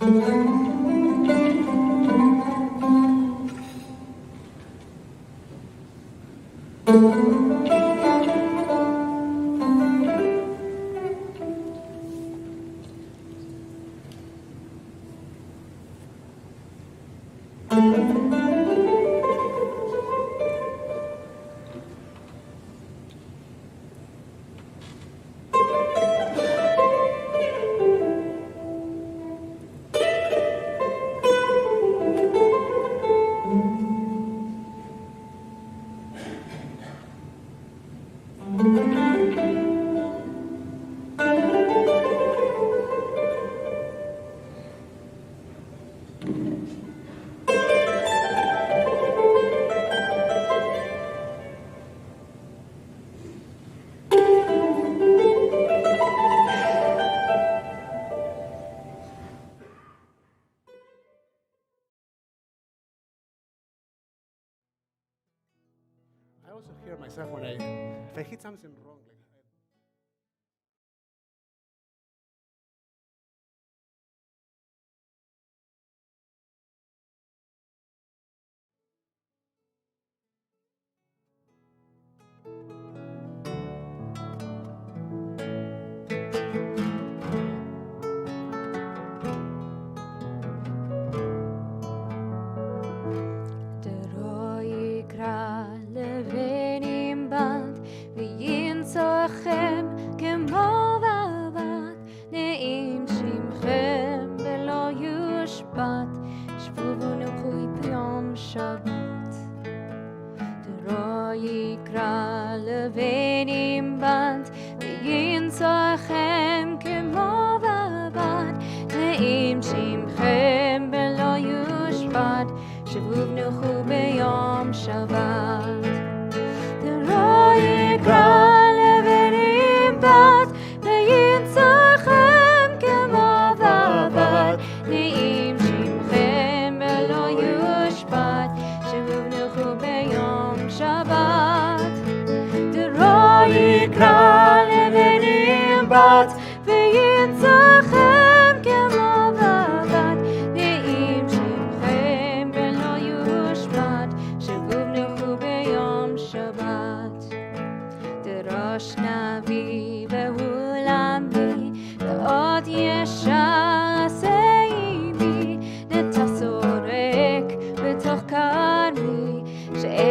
I also hear myself when if I hit something wrong, like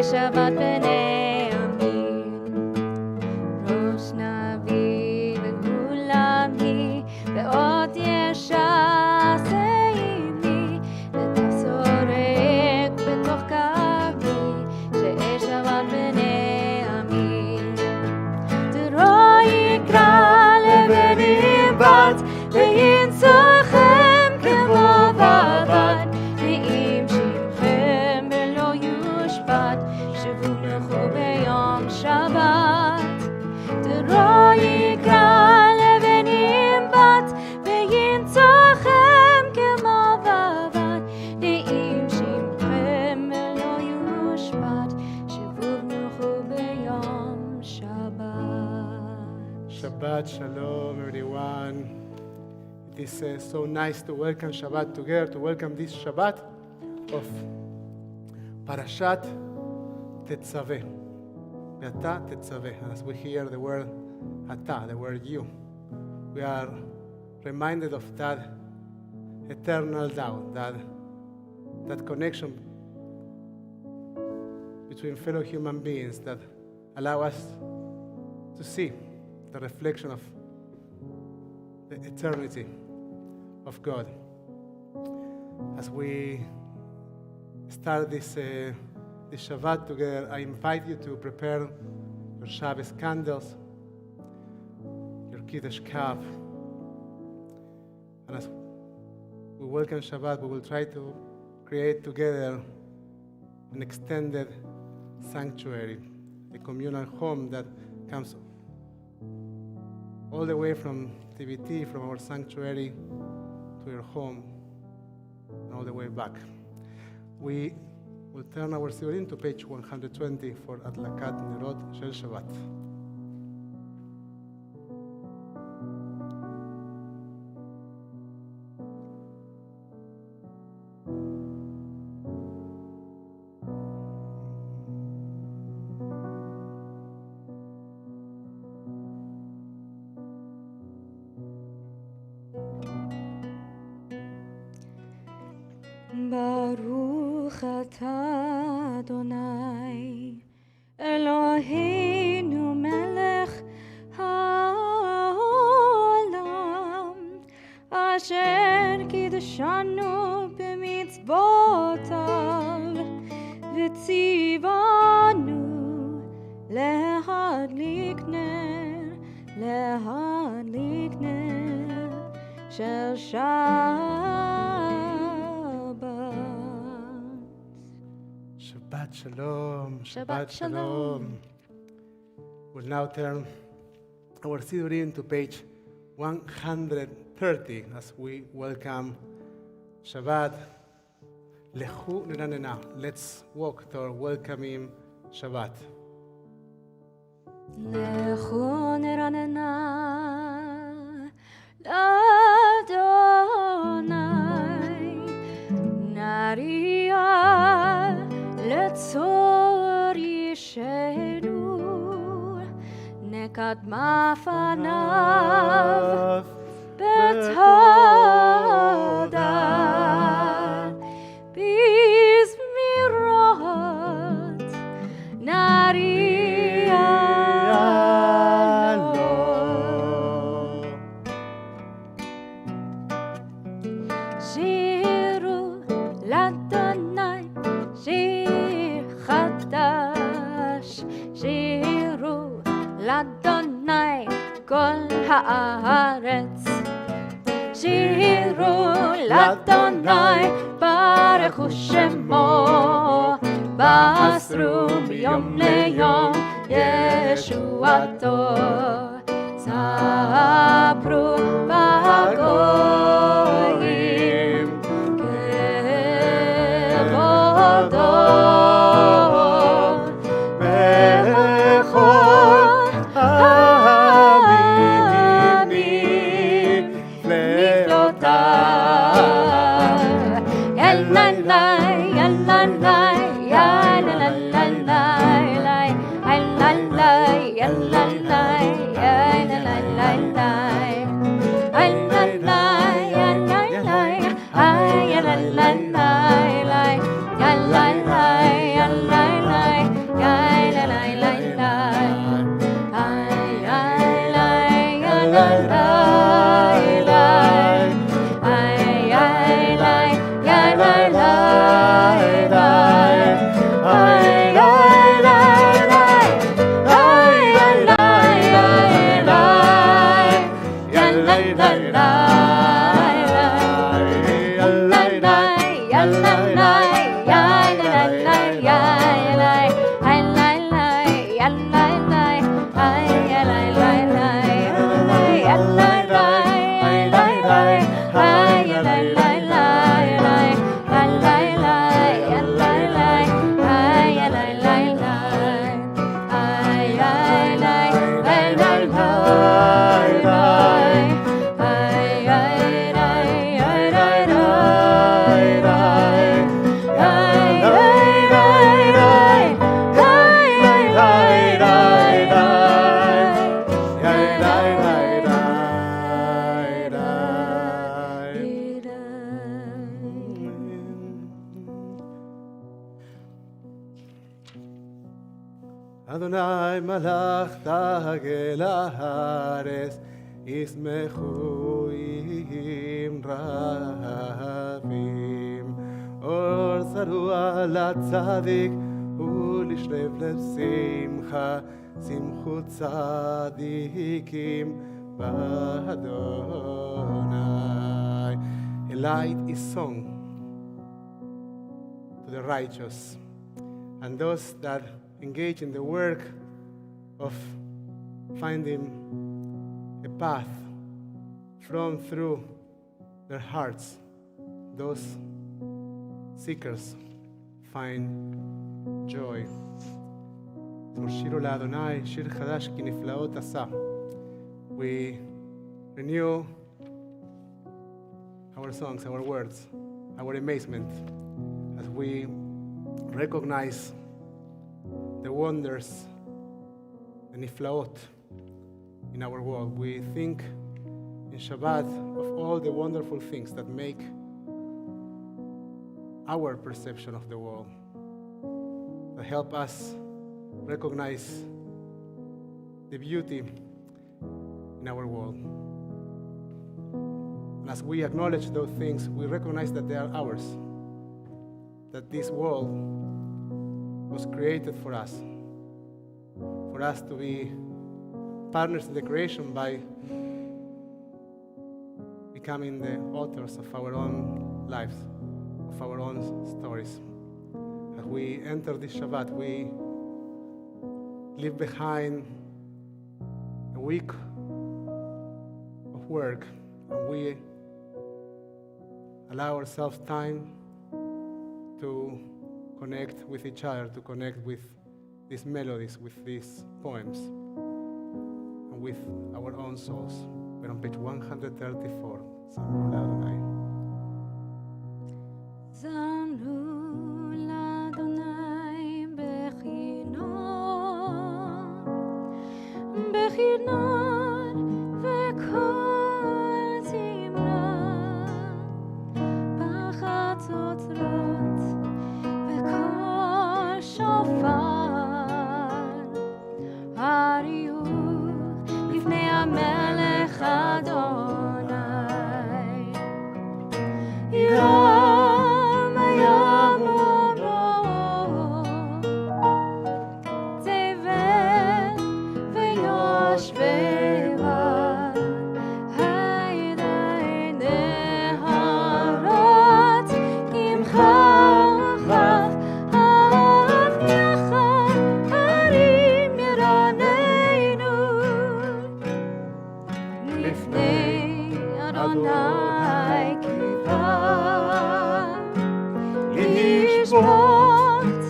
Shabbat b'nei amin. Rosh Navi v'Hulami ve'od yesha seimi ותסורק בתוך קרני שאש Shabbat b'nei amin. דרו יקרא לבנים בת וינצחם כמו בבת נעים שמכם ולא יושבת שבו נחו ביום שבת. דרו יקרא לבנים בת וינצחם כמו בבת נעים שמכם ולא יושבת שבו נחו ביום שבת. Shabbat Shalom, everyone. It is so nice to welcome Shabbat together, to welcome this Shabbat of Parashat Tetzaveh. Ata Tetzaveh. As we hear the word Ata, the word you, we are reminded of that eternal doubt, that connection between fellow human beings that allow us to see the reflection of the eternity of God. As we start this Shabbat together, I invite you to prepare your Shabbos candles, your Kiddush cup, and as we welcome Shabbat, we will try to create together an extended sanctuary, a communal home that comes all the way from TBT, from our sanctuary to your home, and all the way back. We will turn our Sidurim to page 120 for Adlakat Nerot Shel Shabbat. Adonai, Eloheinu melech haolam, asher kiddushanu b'mitzvotav, v'tzivanu להדליק נר של שבת. Shabbat Shalom. Shabbat Shalom. We'll now turn our Sidurim to page 130 as we welcome Shabbat. Lechu Neranena. Let's walk toward welcoming Shabbat. לכו נרננה לאדוני, נריע לצור ישנו, נקדמה פניו בתודה, בזמירות נריע לאדוני כל הארץ, שירו לאדוני ברכו שמו, בעשרו מיום ליום ישועתו, ספרו בגויים כבודו. Adonai malach tagel haaretz, yismechu im ravim. Or zarua latzadik, ulishlef lev simcha, simchu tzadikim b'Adonai. A light is sung to the righteous, and those that engage in the work of finding a path from through their hearts, those seekers find joy. Shiru LaAdonai, Shir Chadash Ki Niflaot Asa. We renew our songs, our words, our amazement as we recognize the wonders, the niflaot in our world. We think in Shabbat of all the wonderful things that make our perception of the world. help us recognize the beauty in our world. And as we acknowledge those things, we recognize that they are ours, that this world was created for us to be partners in the creation by becoming the authors of our own lives, of our own stories. As we enter this Shabbat, we leave behind a week of work, and we allow ourselves time to connect with each other, to connect with these melodies, with these poems, and with our own souls. We're on page 134. Zamru Adonai. Zamru l'Adonai bechinor v'kol zimra b'chatzot v'kol shofar hariu lifnei hamelech Adonai Yom yamuno tevel veyoshveva haydai neharot imcha chav avnachar harim yeraneinu lifnei Adonai kivah lishpot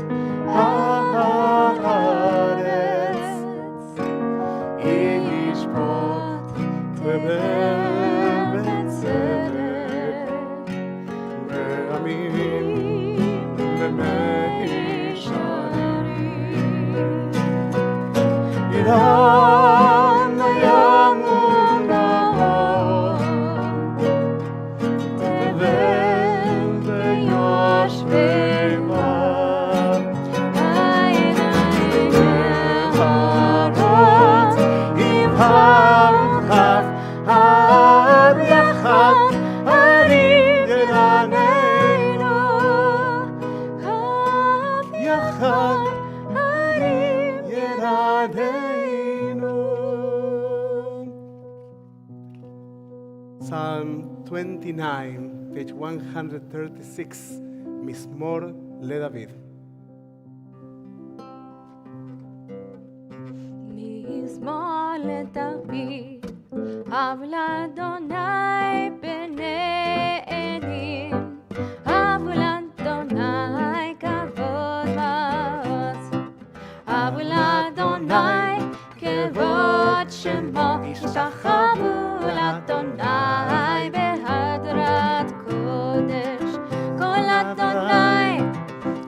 haaretz lishpot betzedek Ve'amim ve'meisharim. Yom yamuno tevel ve'yoshveva haydai neharot imchav ad yachad harim yeraneinu yachad harim yeraneinu. Psalm 29, page 136, Mizmor LeDavid. מזמור לדוד, אב לאדוני בני עדים, אב לאדוני כבוד מעוז, אב לאדוני כבוד שמו, השתחוו לאדוני בהדרת קודש, כל אדוני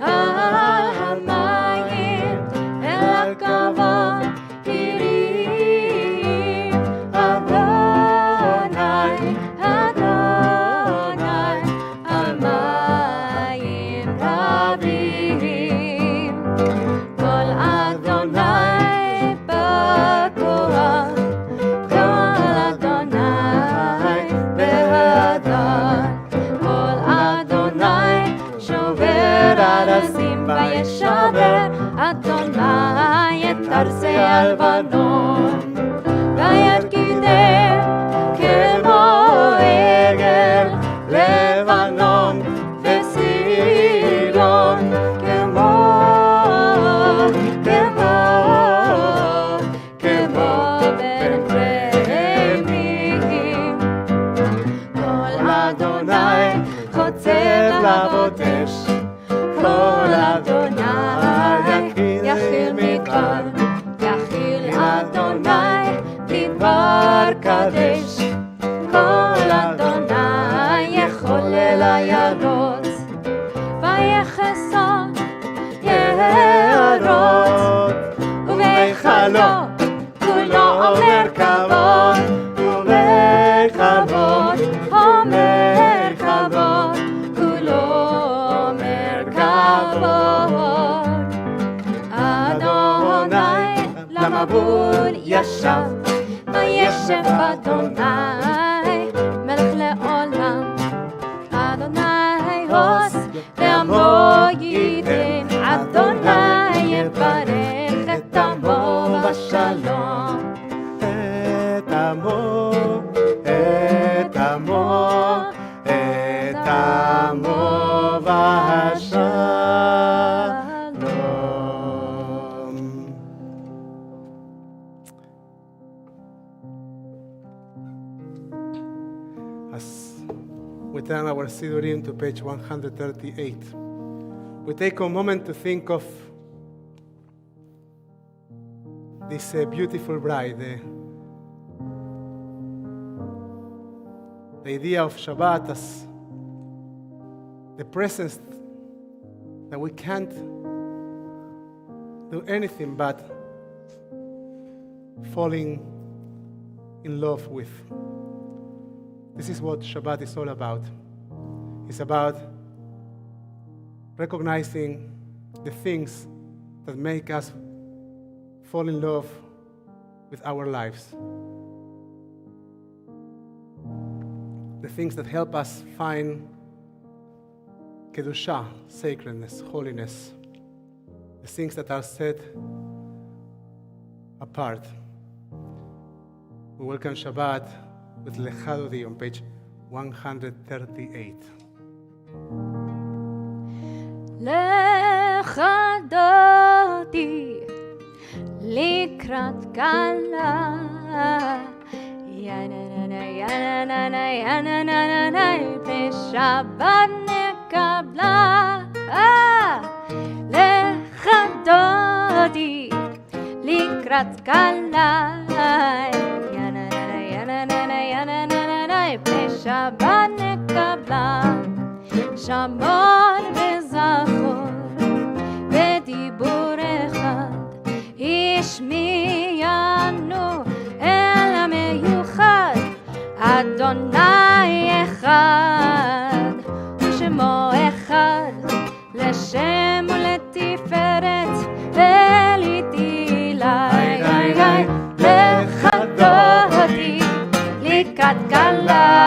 על המים, אל הכבוד ירים, אדוני, אדוני, על מים רבים, כל אדוני בכוח, כל אדוני בהדר, כל אדוני שובר ארזים וישבר, אדוני את ארצי הלבנון, וירקידם כמו עגל, לבנון וסילון, כמו בין פרמים, כל אדוני חוצב להבות אש, כל אדוני יכיל מדבר, יכיל אדוני מדבר קדש, כל אדוני יחולל עיירות, ויחסון יערות, ובהיכלו כולו אומר כבוד, ובכבוד אומר כבוד, כולו אומר כבוד. במבול ישב, וישב אדוני, מלך לעולם. אדוני הוס ועמו ייתן, אדוני יברך את עמו בשלום. את עמו, את עמו, את עמו בשלום. As we turn our Sidurim to page 138, we take a moment to think of this beautiful bride. The idea of Shabbat as the presence that we can't do anything but falling in love with. This is what Shabbat is all about. It's about recognizing the things that make us fall in love with our lives. The things that help us find Kedusha, sacredness, holiness. The things that are set apart. We welcome Shabbat with Lecha Dodi on page 138. Lecha Dodi לקראת כלה, בשבת נקבלה. Lecha Dodi לקראת כלה, בשבת נקבלה. שמור וזכור בדיבור אחד, השמיענו אל המיוחד. אדוני אחד ושמו אחד, לשם ולתפארת ולתהילה. Lecha Dodi לקראת כלה,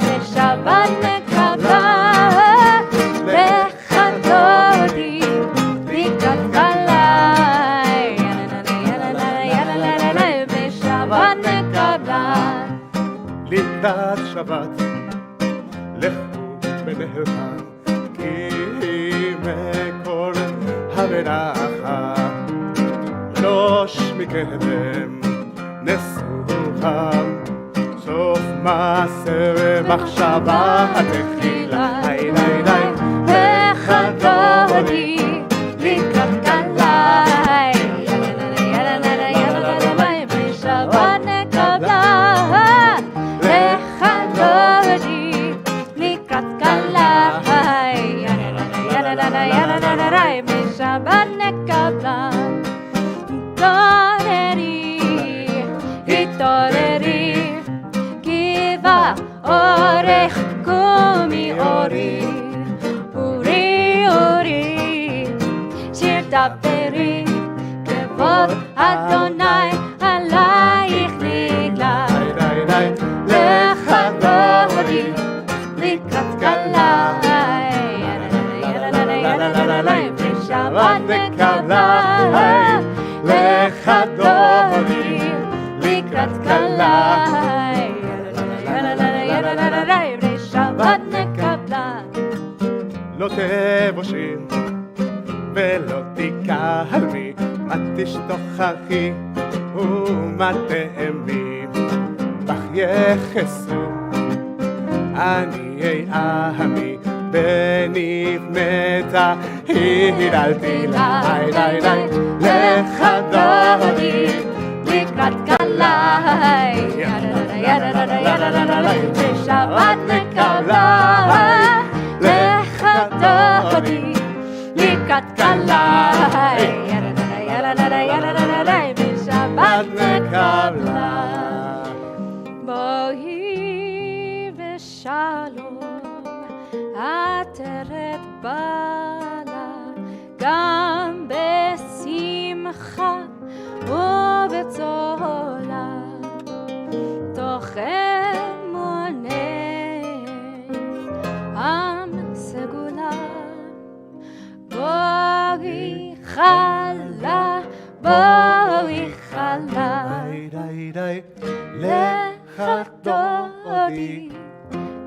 בשבת נקבלה. Lecha Dodi לקראת כלה, בשבת נקבלה. לקראת שבת, לכו בנהלך, כי מקור הברכה. ראש מקדם נסוכם, סוף מעשה ומחשבה התחילה. Lecha Dodi לקראת כלה, בשבת נקבלה. Lecha Dodi לקראת כלה, בשבת נקבלה. התעוררי, קיבה אורך, קומי אורי, אורי אורי, שיר דברי, כבוד אדוני עלייך נגלה. Lecha Dodi לקראת כלה, בשבת נקבלה. Lecha Dodi לקראת כלה, בשבת נקבלה. לא תבושי ולא תיכרמי, מה תשתוכחי ומה תאמי, בך יחסו עניי עמי, בנבנתה הרלתי לה. Lecha Dodi לקראת כלה, בשבת נקבלה. Lecha Dodi לקראת כלה, בשבת נקבלה. בואי ושלום, עטרת בעלה, גם בשמחה ובצולה תוך אמוני עם סגולה בואי חלה בואי חלה לך דודי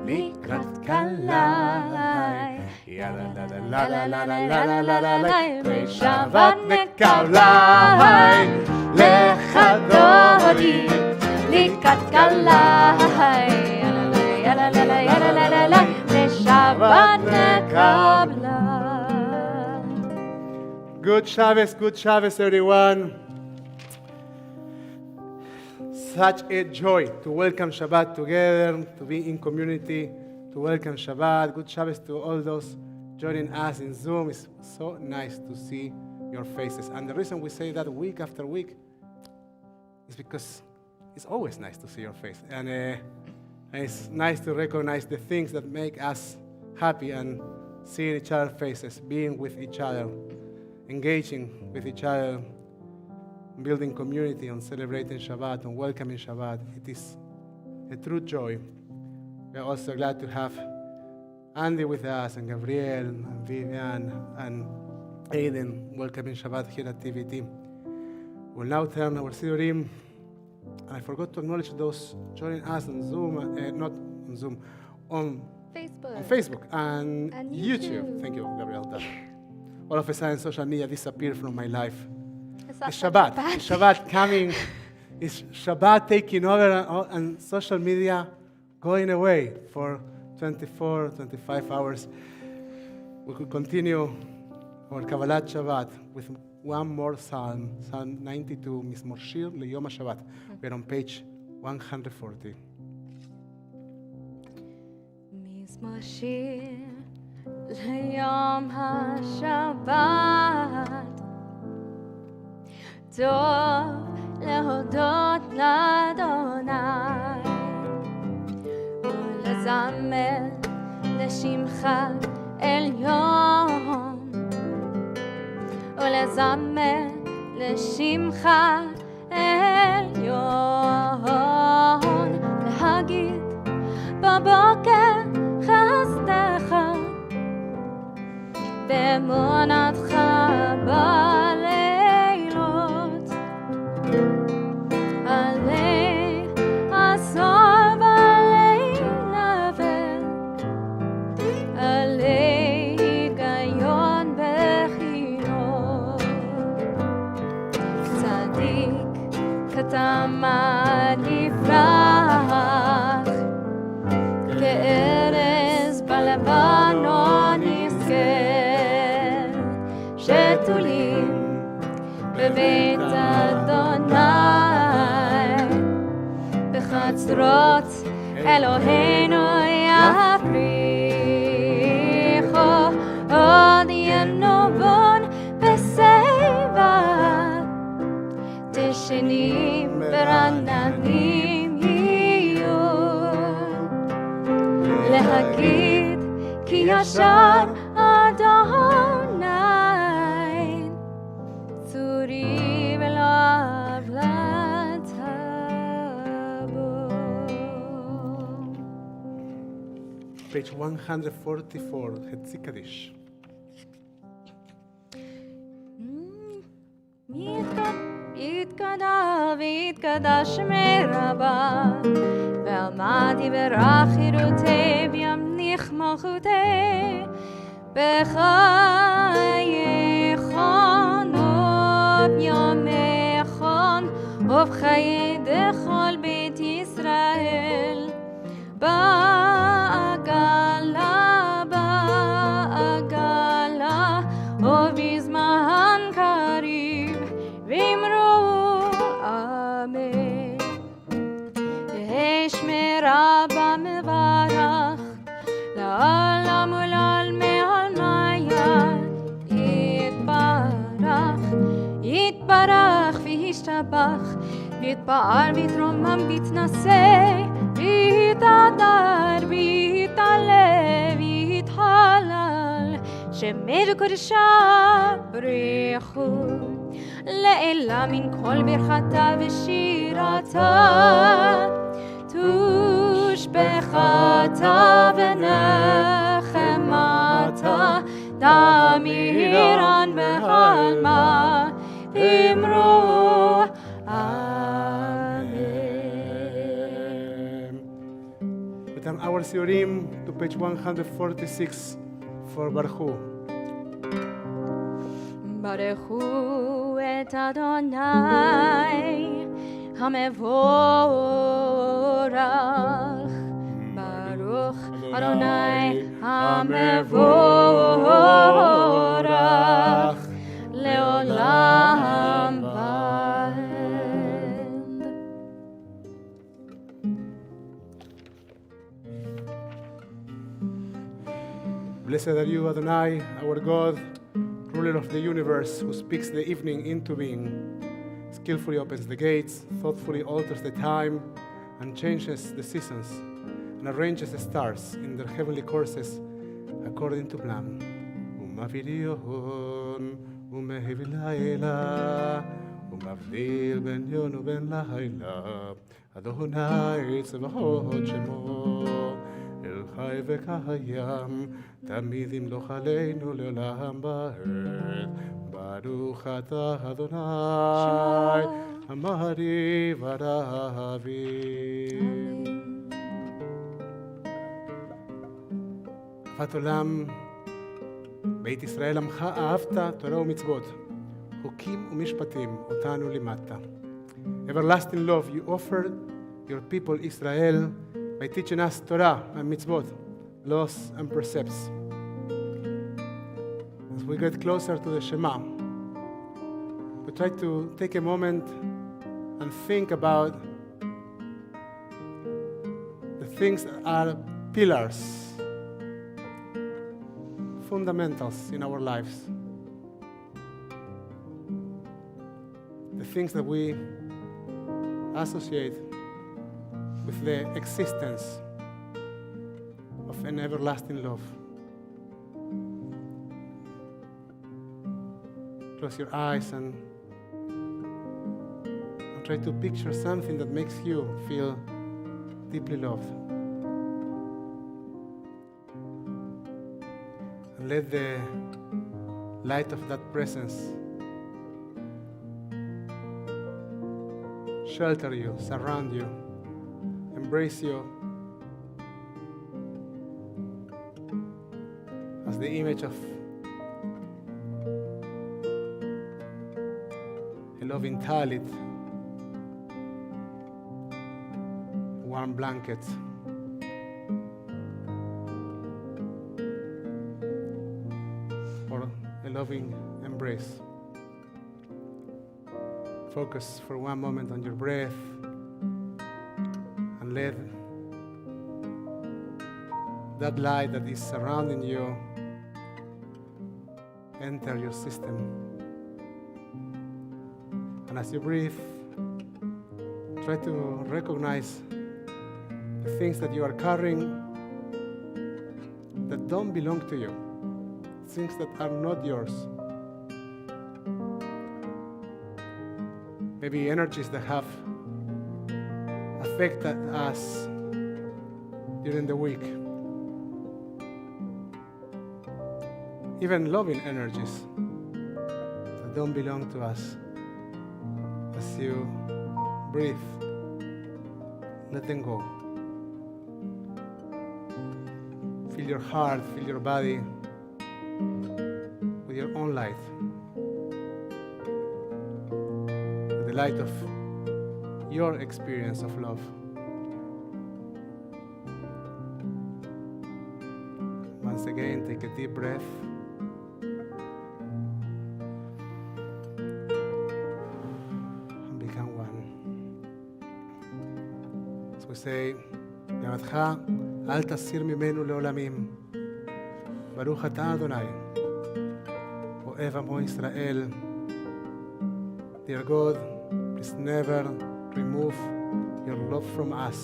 לקראת קלי בשבת נקבלי לך דודי לקראת קלי בשבת נקבלי. Good Shabbos, everyone. Such a joy to welcome Shabbat together, to be in community, to welcome Shabbat. Good Shabbos to all those joining us in Zoom. It's so nice to see your faces. And the reason we say that week after week is because it's always nice to see your face. And it's nice to recognize the things that make us happy and seeing each other's faces, being with each other, engaging with each other, building community, and celebrating Shabbat, and welcoming Shabbat. It is a true joy. We are also glad to have Andy with us, and Gabriel, and Vivian, and Aiden welcoming Shabbat here at TVT. We'll now turn our Sidurim. I forgot to acknowledge those joining us on Zoom, not on Zoom, on Facebook and YouTube. Thank you, Gabriel. All of a sudden, social media disappeared from my life. It's Shabbat. It's Shabbat coming. It's Shabbat taking over and social media going away for 24, 25 hours. We could continue our Kabbalat Shabbat with one more psalm, Psalm 92, Mizmor Shir Leyom HaShabbat. We're on page 140. מזמור שיר ליום השבת טוב להודות לאדוני ולזמר לשמך עליון ולזמר לשמך עליון להגיד בבוקר חסדך באמונתך בלילות עלי עשור ועלי נבל עלי היגיון בחינות צדיק כתמד יפרח כארז בלבנון יזכר שתולים בבית אדוני בחצרות אלוהינו יפריחו עוד ינובון בשיבה דשנים ורעננים יהיו להגיד כי ישר אדוני צורי ולא עוולת בו. Page 144, חצי קדיש. יתקדע ויתקדש מרבה ועמדי ברח חירותי וימניח מלכותי בחייכון וביומכון ובחיי דכל בית ישראל בעגלה בעגלה ובזמן קריב ואמרו אמן ישמרה במברך לעולם ולעלמי עלמיה יתברך וישתבח ויתפאר ויתרומם ויתנשא ויתהדר ויתעלה ויתהלל שמי וקודשה ברכו אלא מן כל ברכתה ושירתה, תושבחתה ונחמתה, תמירן בהלמה, אמרו Amen. Return our Siorim to page 146 for Baruch. ברכו את אדוני המבורך, ברוך אדוני המבורך לעולם ועד. Blessed are you, Adonai, our God, ruler of the universe, who speaks the evening into being, skillfully opens the gates, thoughtfully alters the time, and changes the seasons, and arranges the stars in their heavenly courses according to plan. Umavirion, umehivilaela, umavdil ben yon uben lahaila, Adonai tzvahot shemo. אל חי וקיים, תמיד ימלוך עלינו לעולם בארץ. ברוך אתה אדוני, אמרי ורבי. אהבת עולם, בית ישראל עמך אהבת תורה ומצוות, חוקים ומשפטים אותנו לימדת. Everlasting love you offered your people Israel by teaching us Torah and mitzvot, laws and precepts. As we get closer to the Shema, we try to take a moment and think about the things that are pillars, fundamentals in our lives. The things that we associate with the existence of an everlasting love. Close your eyes and try to picture something that makes you feel deeply loved. And let the light of that presence shelter you, surround you, embrace you as the image of a loving talit, warm blanket, or a loving embrace. Focus for one moment on your breath. Let that light that is surrounding you enter your system. And as you breathe, try to recognize the things that you are carrying that don't belong to you, things that are not yours. Maybe energies that have affected us during the week. Even loving energies that don't belong to us. As you breathe, let them go. Fill your heart, fill your body with your own light. With the light of your experience of love. Once again, take a deep breath. And become one. So we say, ידך אל תסיר ממנו לעולמים. ברוך אתה אדוני, אוהב עמו ישראל. Dear God, please never remove your love from us.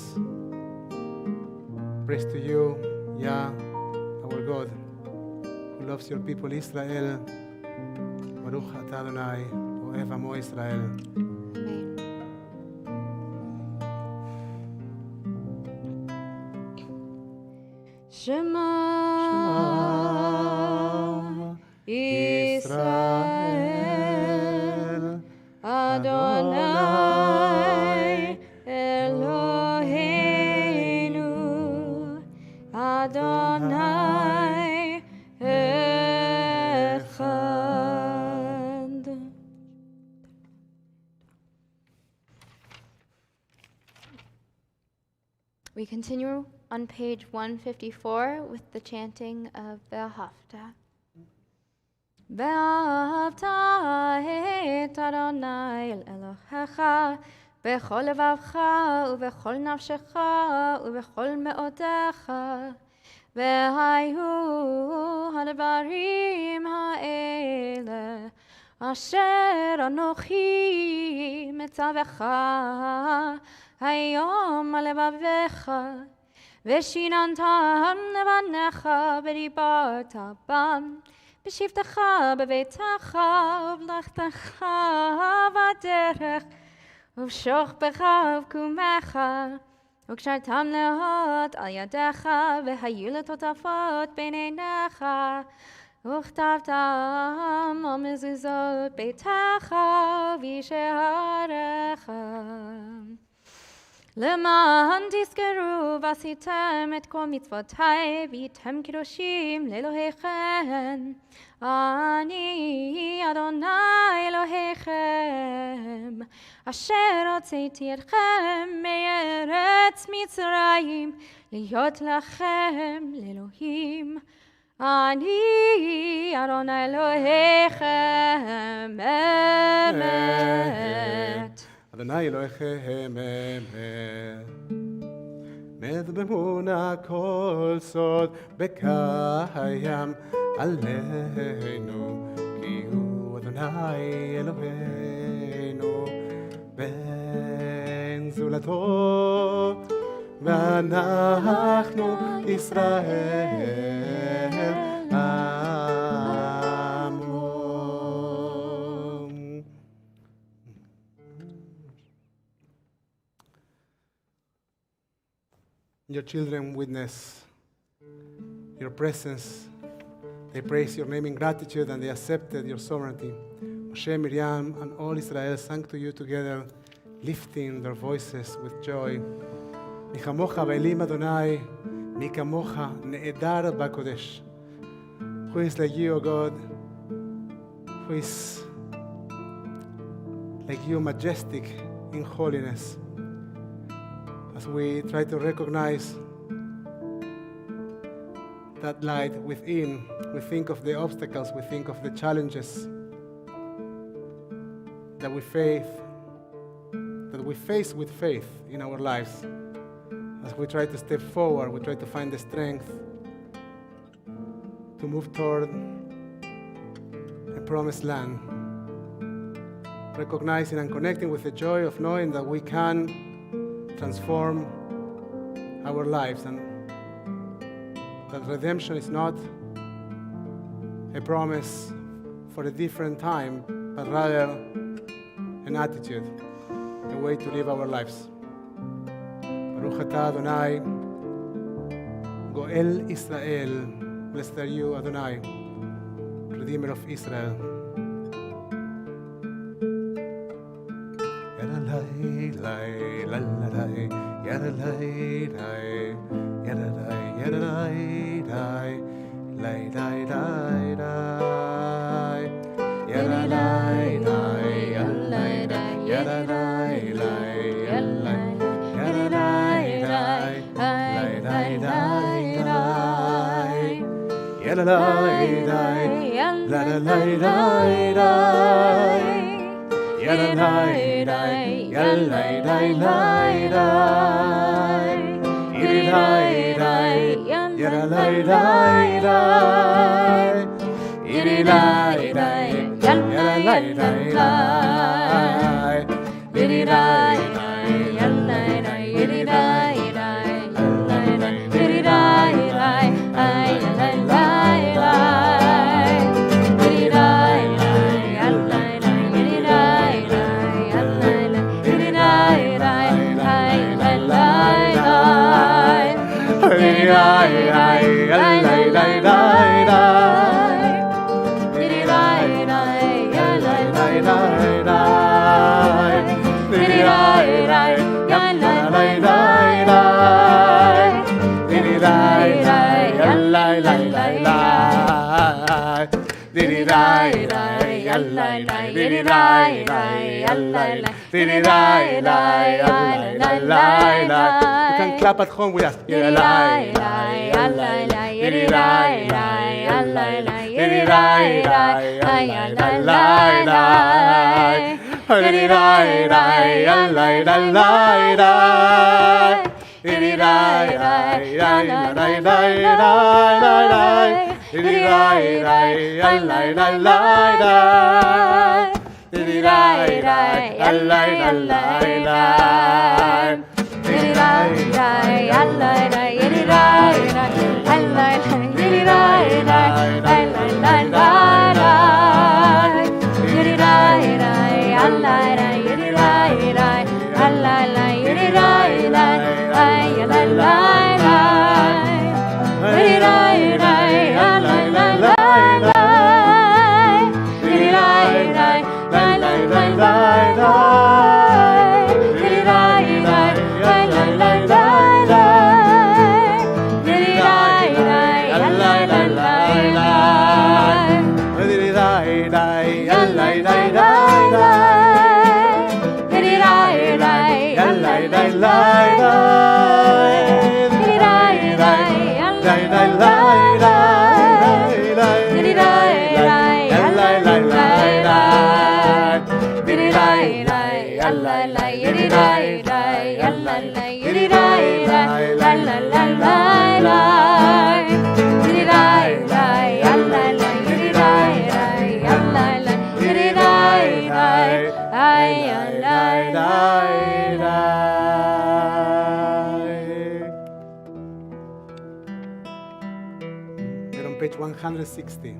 Praise to you, Yah, our God, who loves your people Israel. Baruch atah Adonai, אוהב עמו ישראל. Amen. Shema Israel Adonai Eloheinu Adonai Echad. We continue on page 154 with the chanting of Ve'ahavta. Ve'ahavta et Adonai el Elohecha bechol levavcha ubechol nafshecha ubechol me'odecha ve'hayu hadavarim ha'ele asher anochi metzavecha hayom alevavecha ושיננתם לבניך ודיברת בם בשבתך בביתך ובלכתך בדרך ובשוכבך ובקומך וקשרתם להות על ידיך והיו לטוטפות בין עיניך וכתבתם על מזוזות ביתך ובשעריך למען תזכרו ועשיתם את כל מצוותיי והייתם קדושים לאלוהיכם. אני אדוני אלוהיכם אשר הוצאתי אתכם מארץ מצרים להיות לכם לאלוהים. אני אדוני אלוהיכם אמת. אדוני אלוהיכם אמת. מדבמונה כל סוד בקיים עלינו, כי הוא אדוני אלוהינו, בן זולתו, ואנחנו ישראל עמו. Your children witness your presence. They praise your name in gratitude and they accepted your sovereignty. Moshe, Miriam, and all Israel sang to you together, lifting their voices with joy. Mi kamocha ve'elim Adonai, mi kamocha ne'edar ba'kodesh. Who is like you, O God? Who is like you, majestic in holiness? As we try to recognize that light within, we think of the obstacles, we think of the challenges that we face with faith in our lives. As we try to step forward, we try to find the strength to move toward a promised land, recognizing and connecting with the joy of knowing that we can transform our lives and that redemption is not a promise for a different time, but rather an attitude, a way to live our lives. Baruch atah Adonai, Goel Israel, blessed are you, Adonai, Redeemer of Israel. You can clap at home with us. We're on page 160.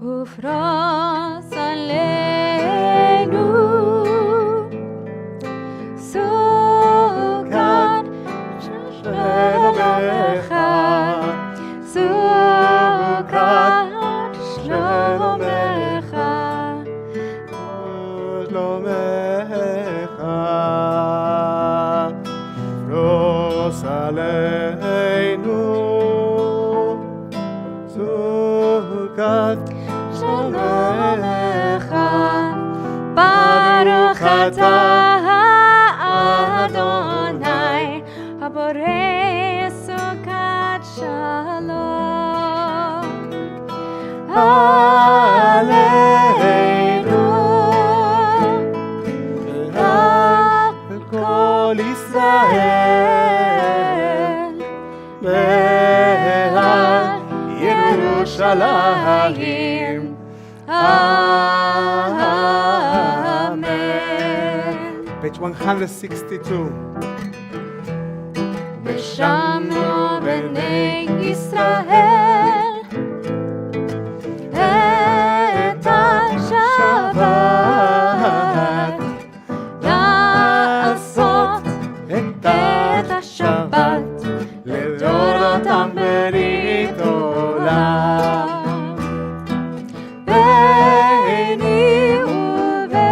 ופרוס עלינו סוכת שלומך, סוכת שלומך, שלומך, פרוס עלינו סוכת שלומך, ברוך אתה אדוני, הבורא סוכת שלום. עלינו על כל ישראל, מעל ירושלים. Amen. Page 162. ושמרו בני ישראל את השבת, לעשות את השבת לדורותם ברית עולם. ביני ובין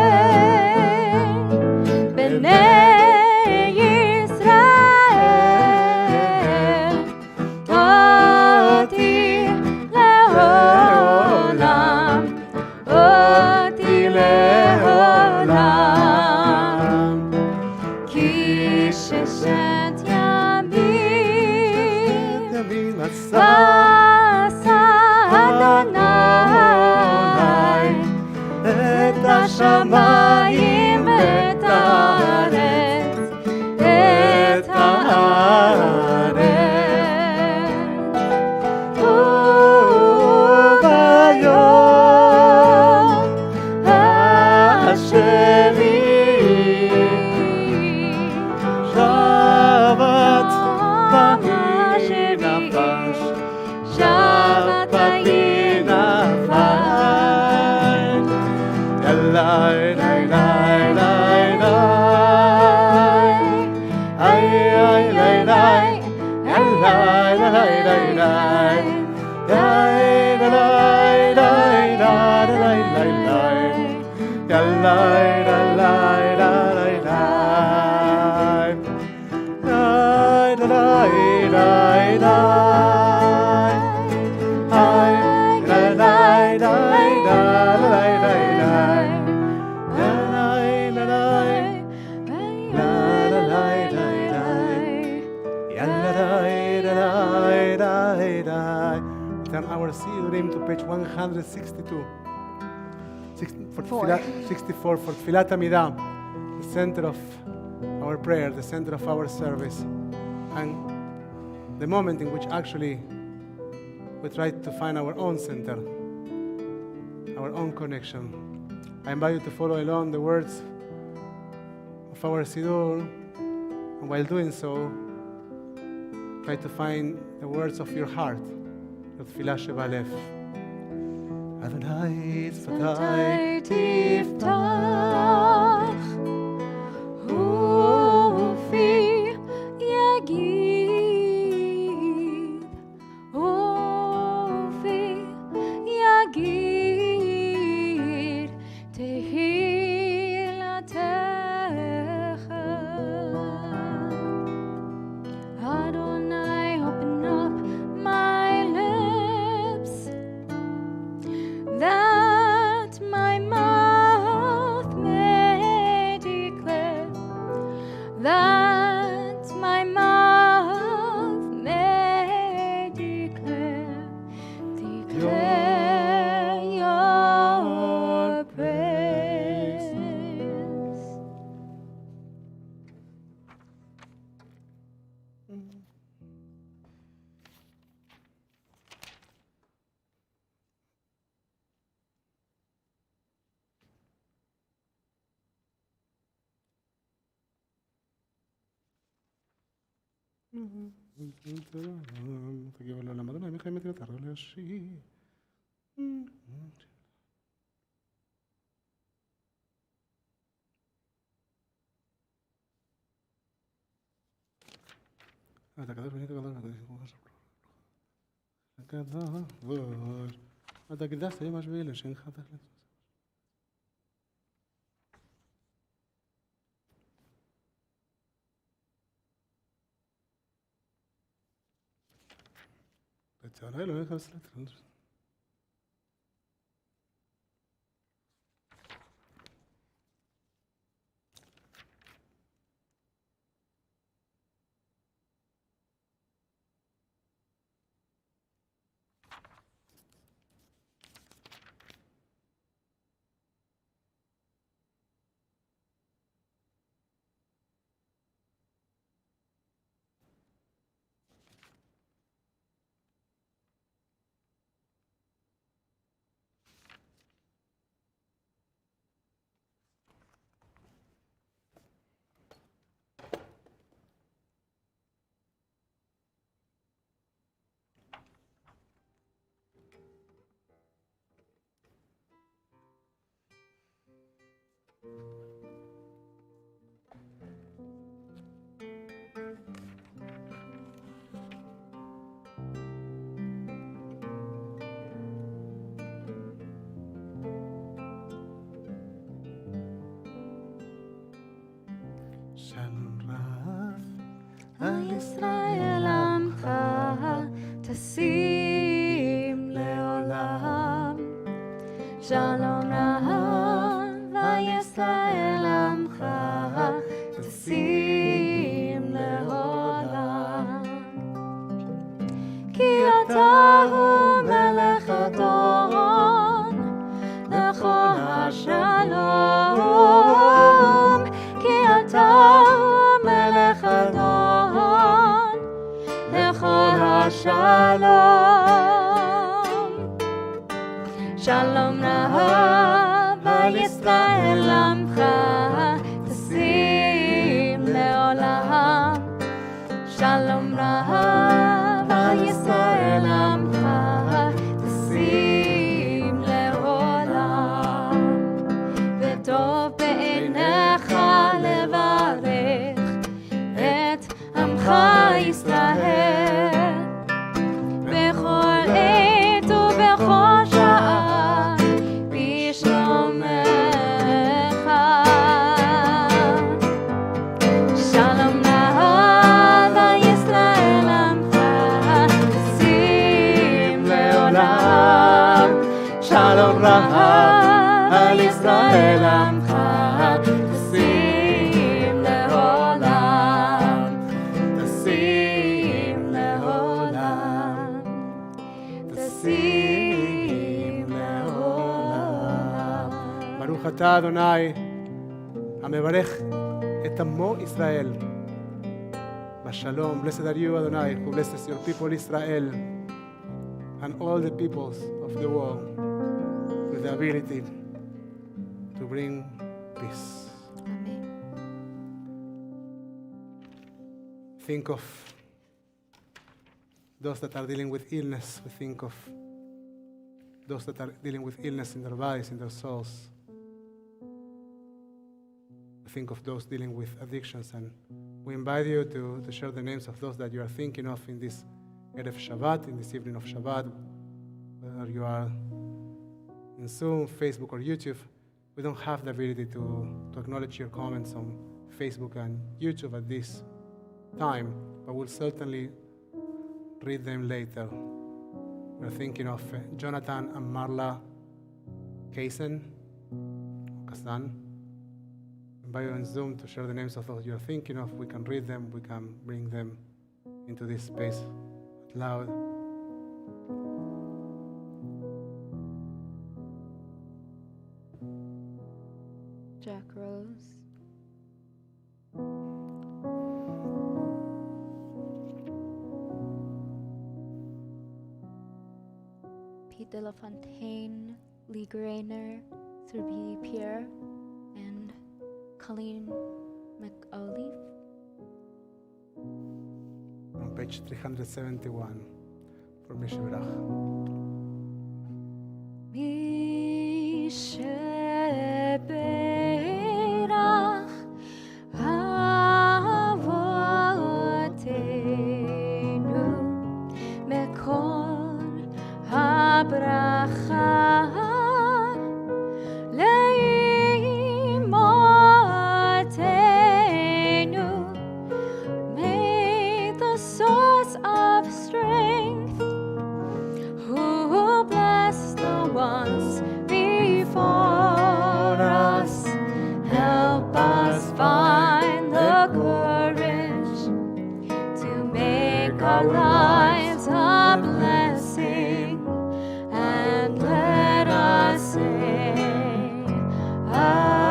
בני ישראל אותי our Sidurim to page 162. 64 for Tfilat Amidah, the center of our prayer, the center of our service, and the moment in which actually we try to find our own center, our own connection. I invite you to follow along the words of our Siddur, and while doing so, try to find the words of your heart, the Tfilah Shebalev. Adonai tzvatai tiftach, ufi yagid, ufi yagid, tehilatecha. Adonai, open up my lips, that my mouth may declare, that my mouth may declare your praise. תגיבו לעולם אדוני, מי חיים את הרע להשיב. אתה קדוש בנית אתה קדשת יום השביעי לשם חתך בצהרי לא נכנס לתרנד. שלום רב על ישראל עמך תשים לעולם. שלום רב על ישראל עמך תשים לעולם. כי אתה הוא מלך אדון לכל השלום. כי אתה הוא מלך אדון לכל השלום. שלום רב על ישראל עמך תשים לעולם. שלום רב על ישראל עמך תשים לעולם. וטוב בעיניך לברך את עמך ישראל בכל עת ובכל שעה בשלומך. שלום רב על ישראל עמך תשים לעולם. שלום רב על ישראל עמך תשים לעולם. תשים לעולם. תשים אתה אדוני המברך את עמו ישראל בשלום. Blessed are you, Adonai, who blesses your people Israel and all the peoples of the world with the ability to bring peace. Amen. Think of those that are dealing with illness. We think of those that are dealing with illness in their bodies, in their souls. We think of those dealing with addictions, and we invite you to share the names of those that you are thinking of in this Erev Shabbat, in this evening of Shabbat, whether you are in Zoom, Facebook, or YouTube. We don't have the ability to acknowledge your comments on Facebook and YouTube at this time, but we'll certainly read them later. We're thinking of Jonathan and Marla Kaysen. Invite you on Zoom to share the names of those you're thinking of. We can read them, we can bring them into this space out loud. Jack Rose. Pete De La Fontaine, Lee Grainer, Serbi Pierre, and Colleen McAuliffe. On page 371 for Mishibrach. Misheberach avotenu mekol habracha leimotenu. May the source of strength, who bless the ones before us, help us find the courage to make our lives a blessing, and let us say Amen.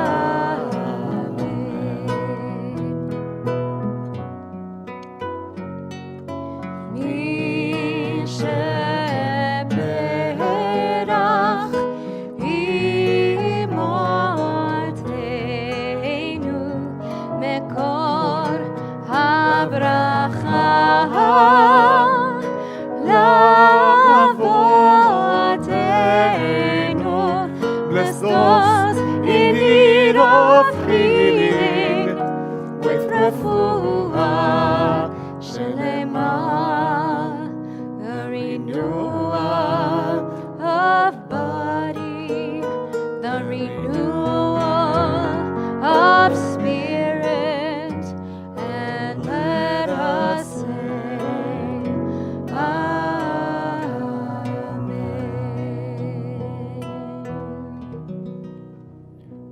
Misheberach imotenu mekor habracha lavotenu. Bless those in need of healing with refuah shelema, the renewal of body, the renewal of spirit, and let us say Amen.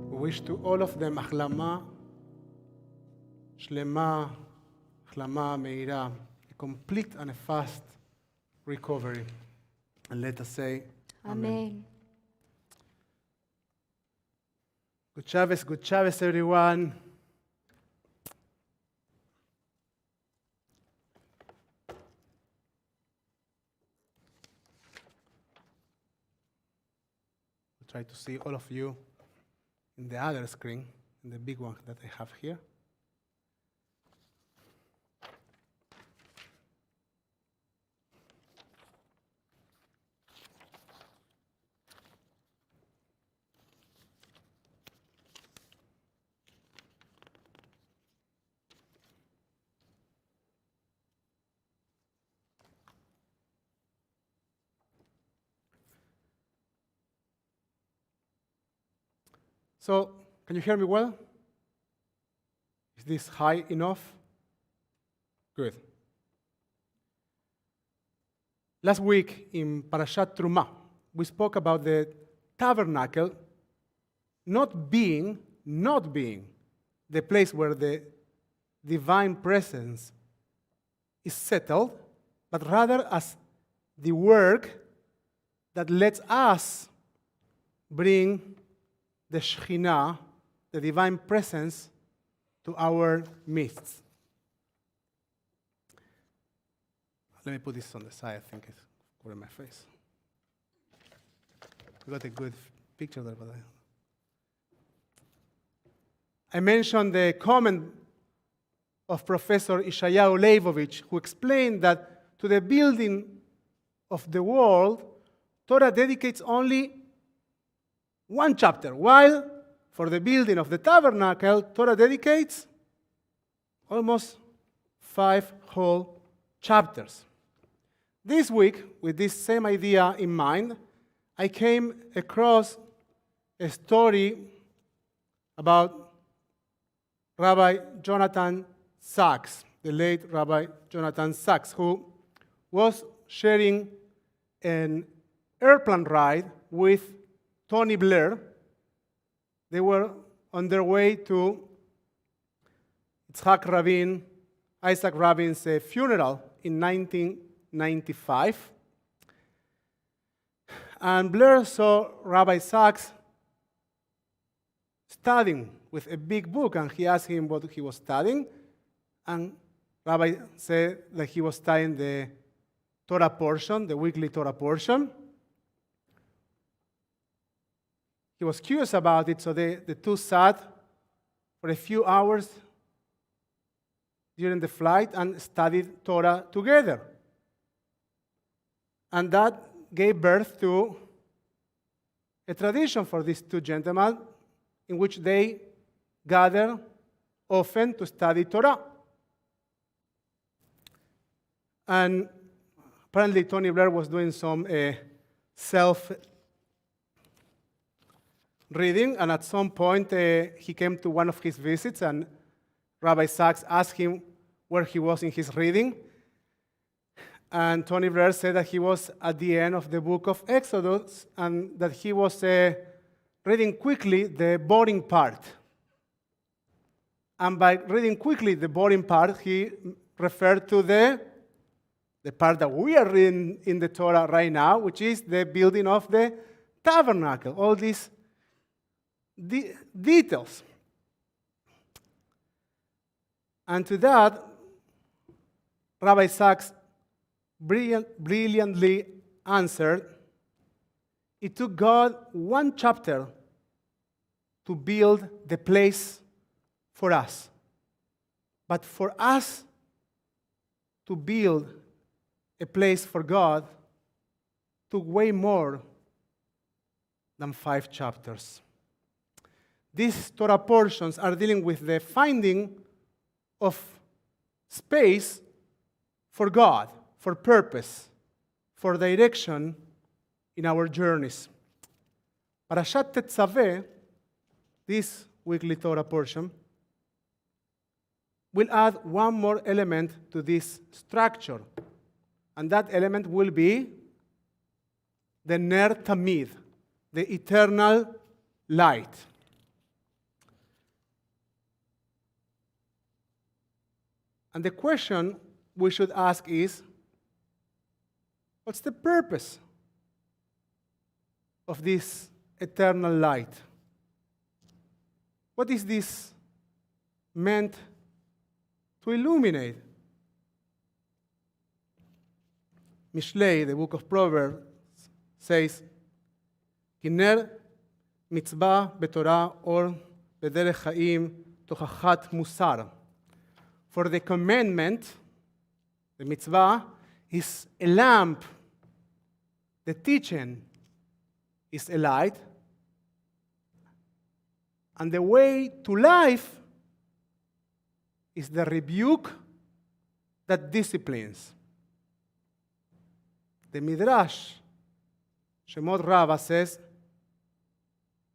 We wish to all of them החלמה שלמה, החלמה מהירה, a complete and a fast recovery. And let us say Amen. Good Shabbos, everyone. We'll try to see all of you in the other screen, in the big one that I have here. So, can you hear me well? Is this high enough? Good. Last week in Parashat Truma, we spoke about the tabernacle not being the place where the divine presence is settled, but rather as the work that lets us bring the Shekhinah, the divine presence, to our midst. Let me put this on the side. I think it's covering my face. We got a good picture there, but I mentioned the comment of Professor Ishayahu Leibovich, who explained that to the building of the world, Torah dedicates only one chapter, while for the building of the tabernacle, Torah dedicates almost 5 whole chapters. This week, with this same idea in mind, I came across a story about Rabbi Jonathan Sachs, the late Rabbi Jonathan Sachs, who was sharing an airplane ride with Tony Blair. They were on their way to Isaac Rabin's funeral in 1995. And Blair saw Rabbi Sachs studying with a big book, and he asked him what he was studying. And Rabbi said that he was studying the Torah portion, the weekly Torah portion. He was curious about it, so the two sat for a few hours during the flight and studied Torah together. And that gave birth to a tradition for these two gentlemen in which they gather often to study Torah. And apparently Tony Blair was doing some self-reading, and at some point he came to one of his visits, and Rabbi Sachs asked him where he was in his reading. And Tony Blair said that he was at the end of the book of Exodus, and that he was reading quickly the boring part. And by reading quickly the boring part, he referred to the part that we are reading in the Torah right now, which is the building of the tabernacle, all these details. And to that, Rabbi Sachs brilliantly answered, it took God one chapter to build the place for us. But for us to build a place for God took way more than 5 chapters. These Torah portions are dealing with the finding of space for God, for purpose, for direction in our journeys. Parashat Tetzaveh, this weekly Torah portion, will add one more element to this structure. And that element will be the Ner Tamid, the eternal light. And the question we should ask is, what's the purpose of this eternal light? What is this meant to illuminate? Mishlei, the book of Proverbs, says, Hiner mitzvah betorah or bederech chaim tochachat musar. For the commandment, the mitzvah, is a lamp. The teaching is a light. And the way to life is the rebuke that disciplines. The Midrash, Shemot Rabbah, says,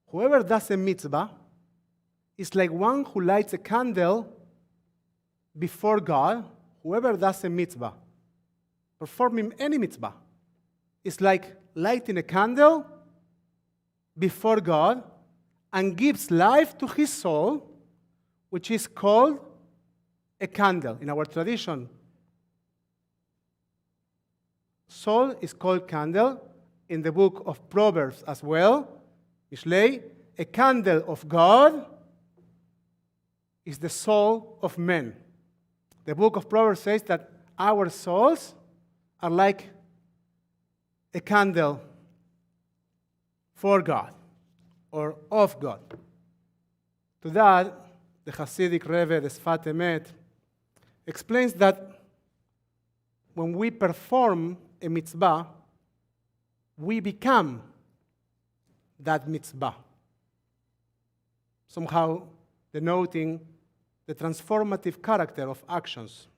whoever does a mitzvah is like one who lights a candle before God. Whoever does a mitzvah, performing any mitzvah, is like lighting a candle before God and gives life to his soul, which is called a candle in our tradition. Soul is called candle in the book of Proverbs as well. Mishlei, a candle of God is the soul of man. The book of Proverbs says that our souls are like a candle for God or of God. To that, the Hasidic Rebbe, the Sfat Emet, explains that when we perform a mitzvah, we become that mitzvah, somehow denoting the transformative character of actions.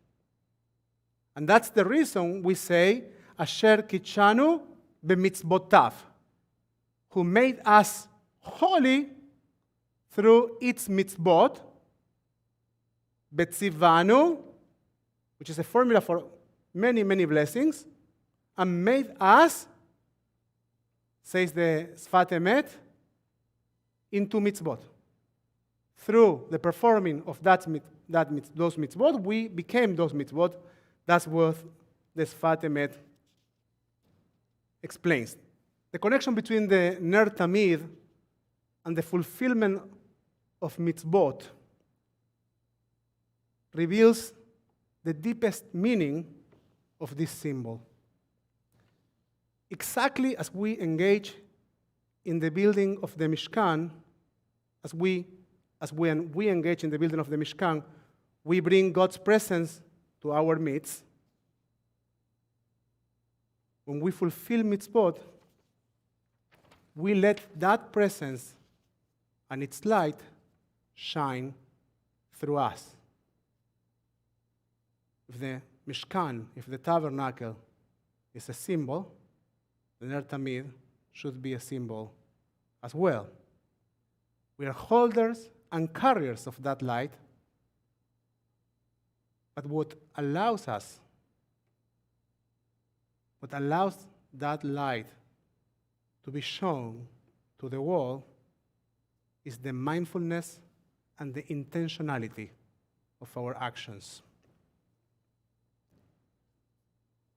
And that's the reason we say, Asher Kitshanu b'mitzvotav, who made us holy through its mitzvot, betzivanu, which is a formula for many, many blessings, and made us, says the Sfat Emet, into mitzvot. Through the performing of those mitzvot, we became those mitzvot. That's what the Sfat Emet explains. The connection between the Ner Tamid and the fulfillment of mitzvot reveals the deepest meaning of this symbol. Exactly as we engage in the building of the Mishkan, when we engage in the building of the Mishkan, we bring God's presence to our midst. When we fulfill mitzvot, we let that presence and its light shine through us. If the Mishkan, if the tabernacle is a symbol, the Ner Tamid should be a symbol as well. We are holders and carriers of that light, but what allows that light to be shown to the world is the mindfulness and the intentionality of our actions.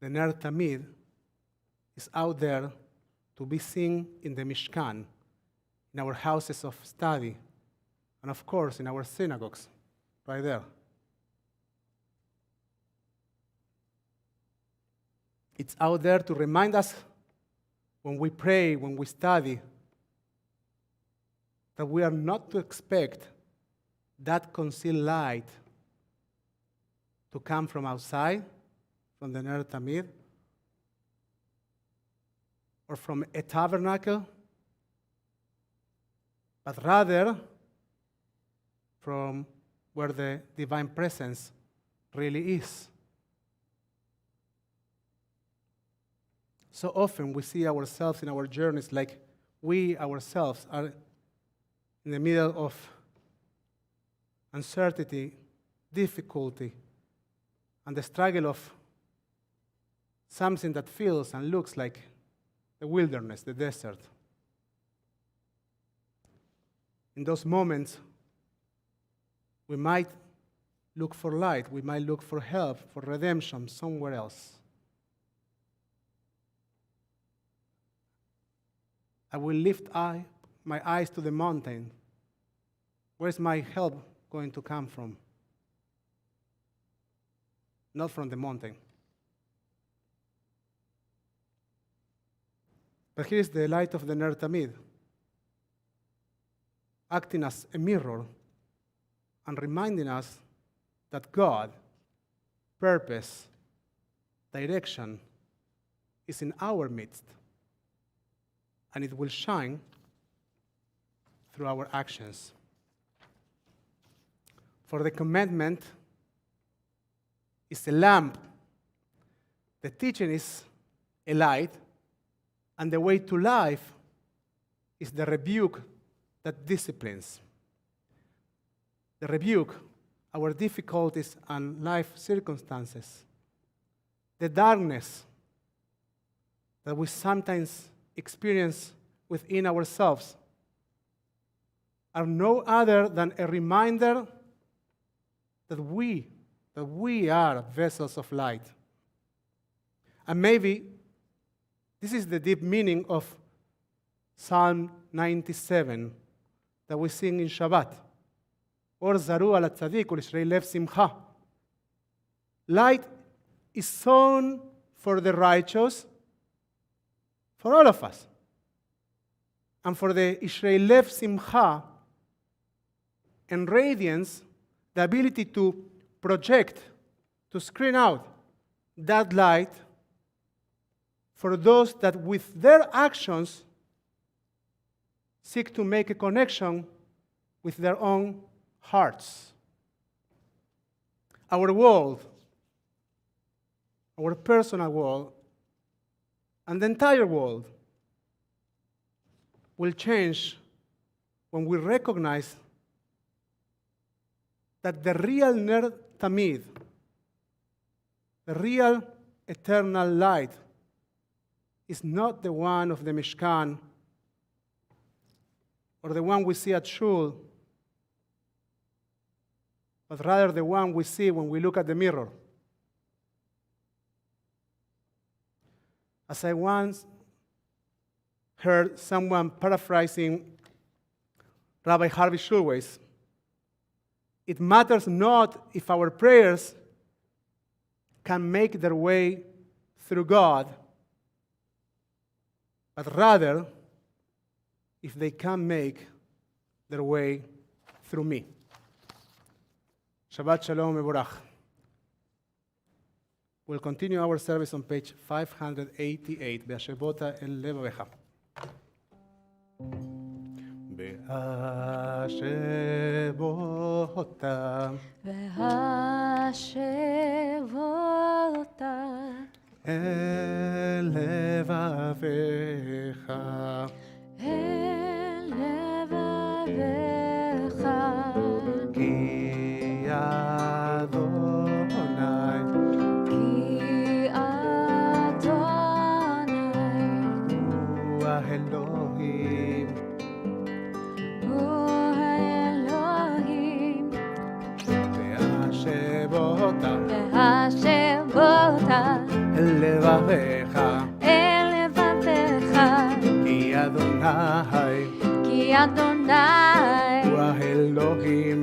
The Ner Tamid is out there to be seen in the Mishkan, in our houses of study, and of course in our synagogues, right there. It's out there to remind us when we pray, when we study, that we are not to expect that concealed light to come from outside, from the Ner Tamid, or from a tabernacle, but rather from where the divine presence really is. So often we see ourselves in our journeys like we ourselves are in the middle of uncertainty, difficulty, and the struggle of something that feels and looks like the wilderness, the desert. In those moments, we might look for light, we might look for help, for redemption somewhere else. I will lift my eyes to the mountain. Where's my help going to come from? Not from the mountain. But here is the light of the Ner Tamid, acting as a mirror and reminding us that God, purpose, direction is in our midst, and it will shine through our actions. For the commandment is a lamp, the teaching is a light, and the way to life is the rebuke that disciplines. The rebuke, our difficulties and life circumstances, the darkness that we sometimes experience within ourselves are no other than a reminder that we are vessels of light. And maybe this is the deep meaning of Psalm 97, that we sing in Shabbat. Or Zaru al Tzadik, Ulishrei Lev Simcha. Light is sown for the righteous, for all of us. And for the Ishrei Lev Simcha and radiance, the ability to project, to screen out that light for those that with their actions seek to make a connection with their own hearts. Our world, our personal world, and the entire world will change when we recognize that the real Ner Tamid, the real eternal light, is not the one of the Mishkan or the one we see at Shul, but rather the one we see when we look at the mirror. As I once heard someone paraphrasing Rabbi Harvey Schulweis, it matters not if our prayers can make their way through God, but rather if they can make their way through me. Shabbat Shalom Mevorach. We'll continue our service on page 588, Be'ashebota el levavecha. Be'ashebota el levavecha Ki Adonai Elohim Be'ashebota el levavecha Ki Adonai Hu Elohim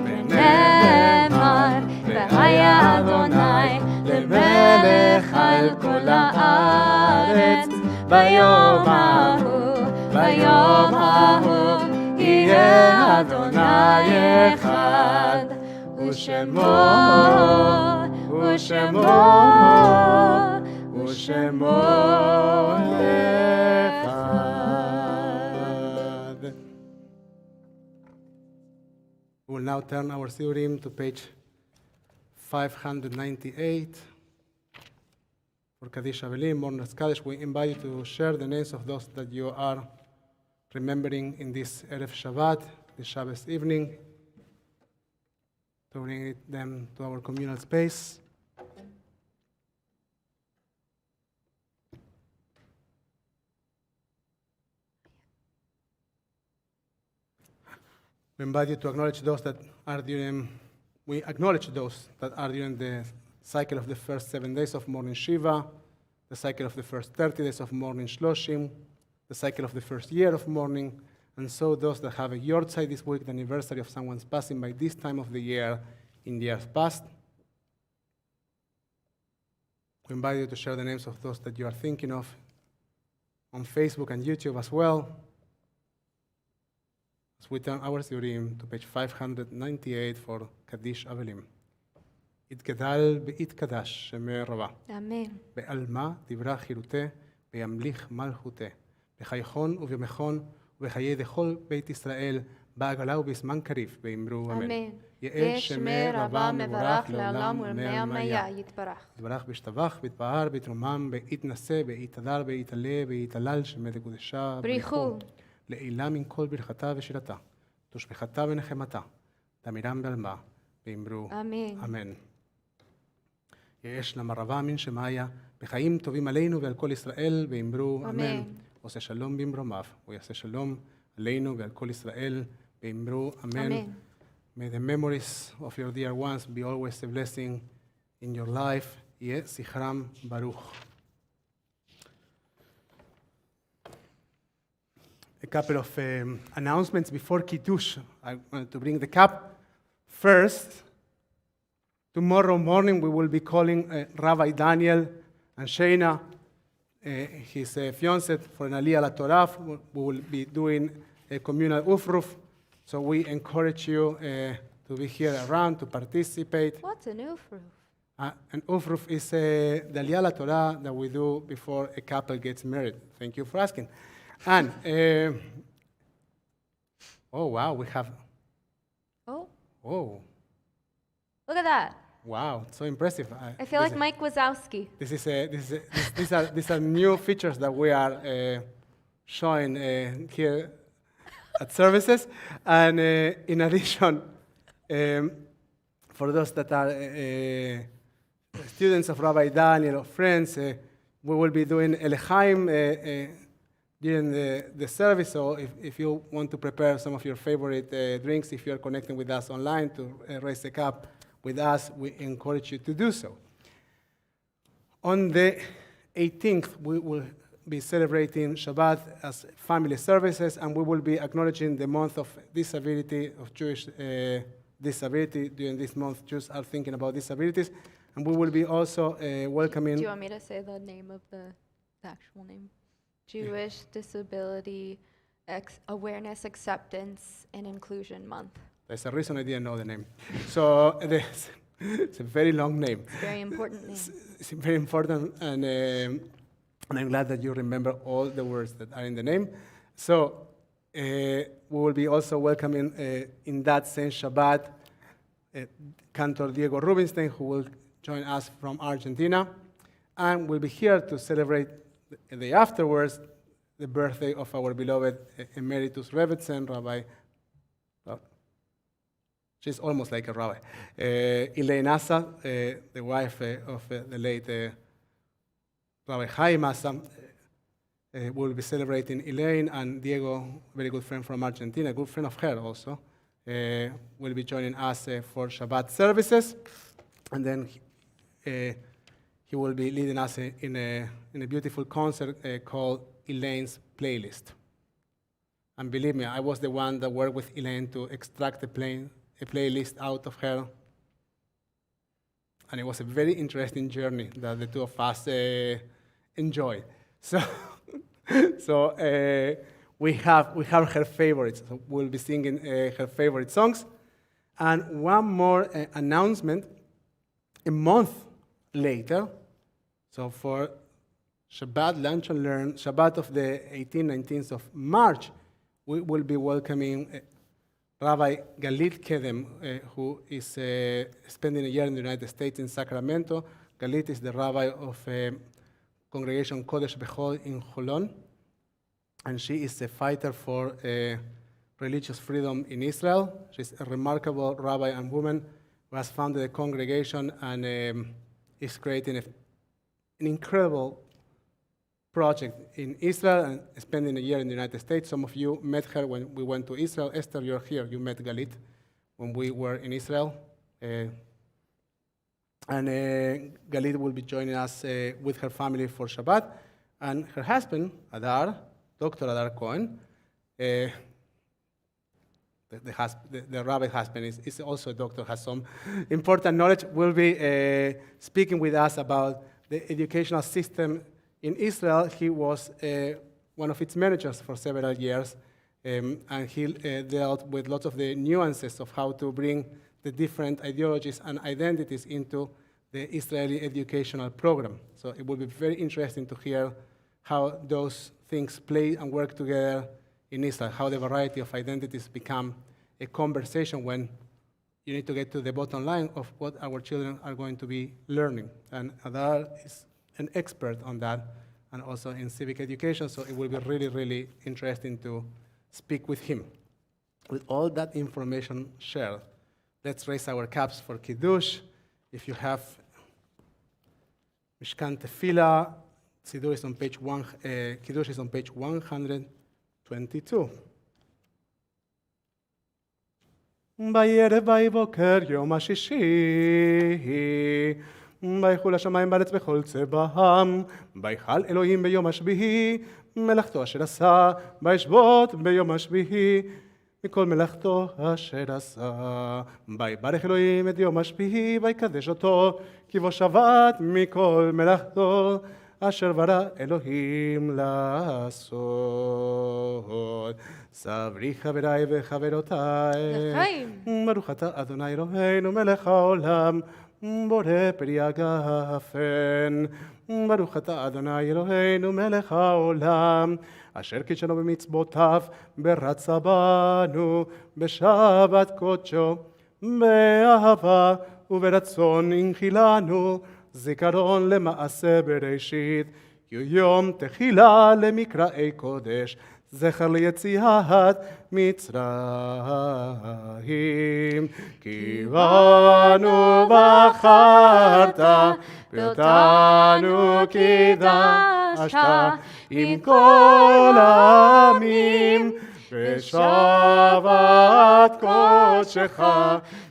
ונאמר והיה אדוני למלך על כל הארץ ביום ההוא יהיה אדוני אחד ושמו אחד. We will now turn our Siurim to page 598. For Kaddish Avelim, Mourner's Kaddish, we invite you to share the names of those that you are remembering in this Erev Shabbat, this Shabbos evening, to bring them to our communal space. We invite you to acknowledge those that are during the cycle of the first 7 days of morning Shiva, the cycle of the first 30 days of morning Shloshim, the cycle of the first year of mourning, and so those that have a yortzeit this week, the anniversary of someone's passing by this time of the year in the years past. We invite you to share the names of those that you are thinking of on Facebook and YouTube as well. As we turn our Siurim to page 598 for Kaddish Avelim. יתגדל ויתקדש שמי רבה. אמן. בעלמה דברה חירותה, וימליך מלכותה. בחייכון ובמכון, ובחיי דכל בית ישראל, בעגלה ובזמן קריב, ואמרו אמן. אמן. יאה שמי רבה מבורך לעולם ולמאה יתברך. יתברך בשתבח, בתפאר, בתרומם, בהתנשא, בהתהדר, בהתעלה, בהתהלל, שמי דקודשה. בריחו. לעילה מן כל ברכתה ושירתה, תושבחתה ונחמתה, תמירם בעלמה, ואמרו אמן. אמן. יש למרבה מן שמיה, בחיים טובים עלינו ועל כל ישראל, ואמרו אמן. עושה שלום במרומיו, הוא יעשה שלום עלינו ועל כל ישראל, ואמרו אמן. May the memories of your dear ones be always a blessing in your life. יהיה זכרם ברוך. A couple of announcements before Kiddush. I wanted to bring the cup. First, tomorrow morning we will be calling Rabbi Daniel and Shayna, his fiancée, for an Aliyah LaTorah. We will be doing a communal ufruf. So we encourage you to be here around to participate. What's an ufruf? An ufruf is the Aliyah LaTorah that we do before a couple gets married. Thank you for asking. And, oh wow, we have, Oh, oh, look at that. wow, so impressive. I feel like Mike Wazowski. These are new features that we are showing here at services. And in addition, for those that are students of Rabbi Daniel or friends, we will be doing Elechaim during the service. So if you want to prepare some of your favorite drinks, if you are connecting with us online to raise the cup with us, we encourage you to do so. On the 18th, we will be celebrating Shabbat as family services, and we will be acknowledging the month of disability, of Jewish disability. During this month, Jews are thinking about disabilities, and we will be also welcoming... Do you want me to say the name of the actual name? Jewish Disability Awareness, Acceptance, and Inclusion Month. There's a reason I didn't know the name. So it's a very long name. It's a very important name. It's very important, and I'm glad that you remember all the words that are in the name. So we will be also welcoming in that same Shabbat Cantor Diego Rubinstein, who will join us from Argentina, and will be here to celebrate the day afterwards the birthday of our beloved Emeritus Rebbetzin, Rabbi. Well, she's almost like a rabbi. Elaine Assa, the wife of the late Rabbi Chaim Assa. We'll be celebrating Elaine, and Diego, a very good friend from Argentina, a good friend of her also, will be joining us for Shabbat services. And then he will be leading us in a beautiful concert called Elaine's Playlist. And believe me, I was the one that worked with Elaine to extract a playlist out of her. And it was a very interesting journey that the two of us enjoyed. So we have her favorites. So we'll be singing her favorite songs. And one more announcement. A month later, so for Shabbat Lunch and Learn, Shabbat of the 18th, 19th of March, we will be welcoming Rabbi Galit Kedem, who is spending a year in the United States in Sacramento. Galit is the rabbi of Congregation Kodesh Bechol in Holon, and she is a fighter for religious freedom in Israel. She's a remarkable rabbi and woman who has founded a congregation and is creating an incredible project in Israel and spending a year in the United States. Some of you met her when we went to Israel. Esther, you're here. You met Galit when we were in Israel. And Galit will be joining us with her family for Shabbat. And her husband, Adar, Dr. Adar Cohen, the rabbi husband is also a doctor, has some important knowledge, will be speaking with us about the educational system in Israel. He was one of its managers for several years, and he dealt with lots of the nuances of how to bring the different ideologies and identities into the Israeli educational program. So it will be very interesting to hear how those things play and work together in Israel, how the variety of identities become a conversation when you need to get to the bottom line of what our children are going to be learning. And Adar is an expert on that, and also in civic education, so it will be really, really interesting to speak with him. With all that information shared, let's raise our cups for Kiddush. If you have Mishkan Tefillah, Siddur is on page Kiddush is on page 122. בערב ויבוקר יום השישי, ויחול השמיים בארץ בכל צבאם, ויחל אלוהים ביום השביעי, מלאכתו אשר עשה, וישבות ביום השביעי, מכל מלאכתו אשר עשה. ויברך אלוהים את יום השביעי, ויקדש אותו, כי בו שבת מכל מלאכתו, אשר ברא אלוהים לעשות. סברי חבריי וחברותיי, לחיים. ברוך אתה אדוני אלוהינו מלך העולם, בורא פרי הגפן. ברוך אתה אדוני אלוהינו מלך העולם, אשר קידשנו במצוותיו, ברצה בנו בשבת קודשו, באהבה וברצון הנחילנו, זיכרון למעשה בראשית, יום תחילה למקראי קודש, זכר ליציאת מצרים. כי בנו בחרת, ואותנו קידשת, עם כל העמים, בשבת קודשך,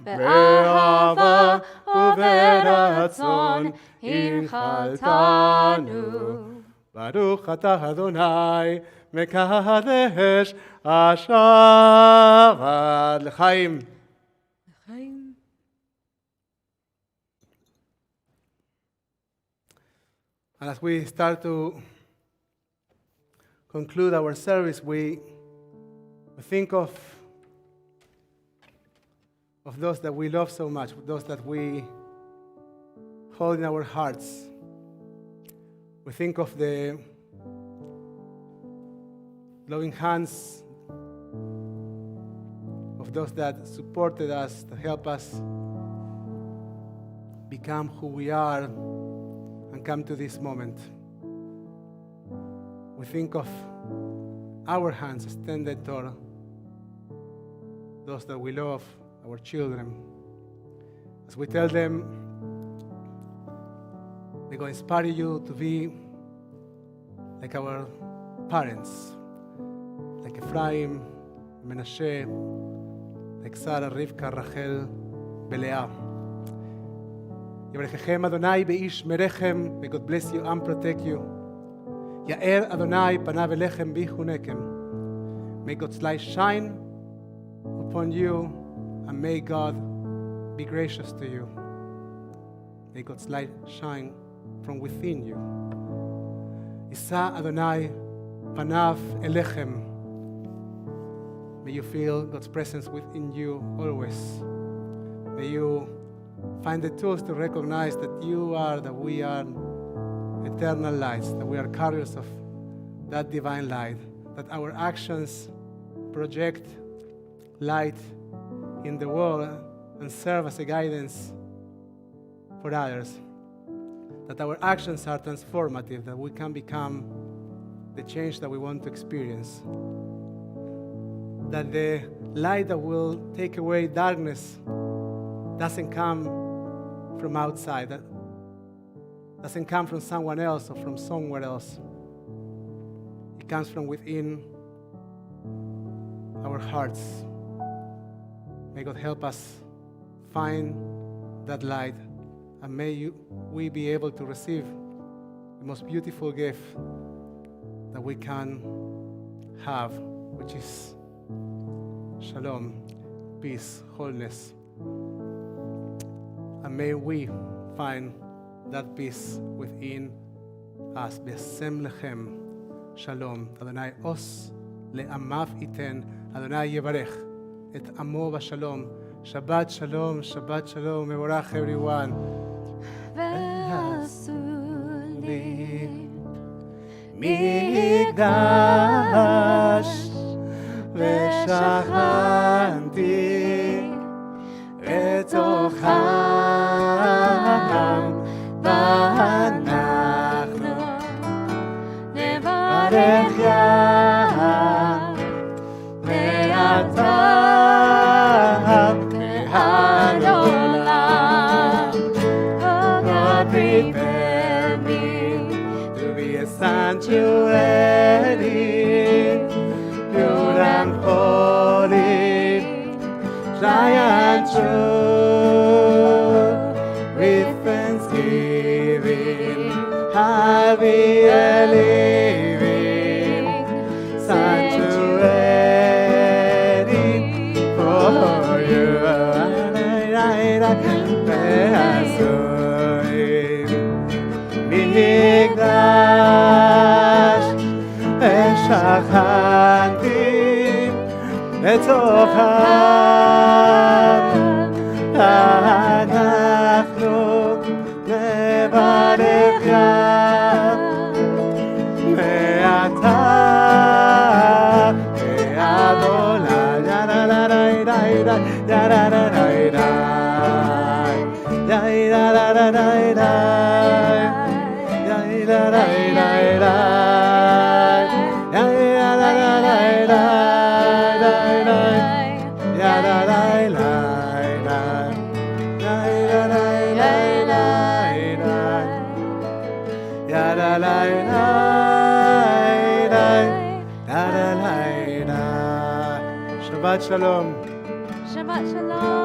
באהבה וברצון הנחלתנו. ברוך אתה אדוני מקדש השבת. לחיים. לחיים. And as we start to conclude our service, we think of those that we love so much, those that we hold in our hearts. We think of the loving hands of those that supported us, that help us become who we are and come to this moment. We think of our hands extended toward those that we love, our children. As we tell them, we're going to inspire you to be like our parents, like Ephraim, Menashe, like Sarah, Rivka, Rachel, Belea. Yevrekechem Adonai beish merechem, may God bless you and protect you. Ya'er Adonai panav elechem bichunekem. May God's light shine upon you, and may God be gracious to you. May God's light shine from within you. Isa Adonai panav elechem. May you feel God's presence within you always. May you find the tools to recognize that that we are eternal lights, that we are carriers of that divine light, that our actions project light in the world and serve as a guidance for others, that our actions are transformative, that we can become the change that we want to experience, that the light that will take away darkness doesn't come from outside, that doesn't come from someone else or from somewhere else. It comes from within our hearts. May God help us find that light, and may we be able to receive the most beautiful gift that we can have, which is Shalom, peace, wholeness. And may we find that peace within us. B'asem lechem, Shalom. Adonai os le'amav iten. Adonai yevarech et amo b'shalom. Shabbat shalom, Shabbat shalom. Mevorach everyone. ועשו לי מקדש ושכנתי בתוכם, ואנחנו נברך יד מעתה ועד עולם. God prepare me to be a sanctuary, pure and holy, dry and true, with thanksgiving. I'll be a living sanctuary for you. מקדש ושכנתי בתוכם, אנחנו נברך ים מעתה ועד עולם. Shabbat Shalom. Shabbat Shalom.